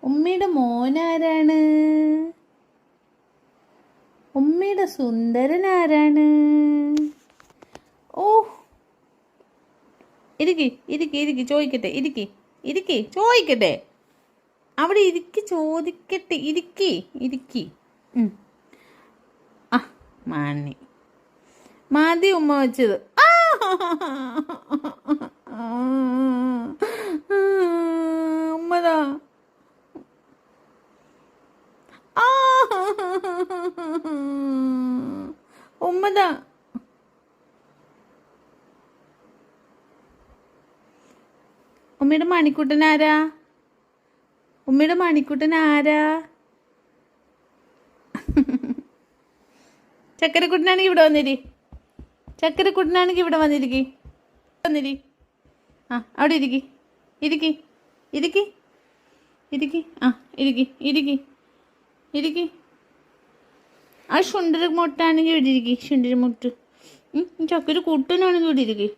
ഉമ്മയുടെ മോനാരാണ്? ഉമ്മയുടെ സുന്ദരനാരാണ്? ഓ, ഇരിക്കി ഇരിക്കി ഇരിക്കി ചോദിക്കട്ടെ, ഇരിക്കി ഇരിക്കി ചോദിക്കട്ടെ, അവിടെ ഇരിക്കി ചോദിക്കട്ടെ, ഇരിക്കി ഇരിക്കി. ആ മാണി മതി ഉമ്മ വെച്ചത്. ഉമ്മതാ ഉമ്മതാ. ഉമ്മയുടെ മണിക്കുട്ടൻ ആരാ? ഉമ്മയുടെ മണിക്കുട്ടൻ ആരാ? ചക്കരക്കുട്ടനാണെങ്കിൽ ഇവിടെ വന്നിരി. ചക്കരക്കുട്ടനാണെങ്കിൽ ഇവിടെ വന്നിരിക്കി. വന്നിരി. ആ അവിടെ ഇരിക്കി ഇരിക്കി ഇരിക്കി ഇരിക്കി. ആ ഇരിക്കി ഇരിക്കി ഇരിക്കി. ആ ശുണ്ടര മുട്ടാണെങ്കിൽ ഇവിടെ ഇരിക്കി. ശുണ്ടര മുട്ട്. ചക്കര കുട്ടനാണെങ്കിൽ ഇവിടെ ഇരിക്കി.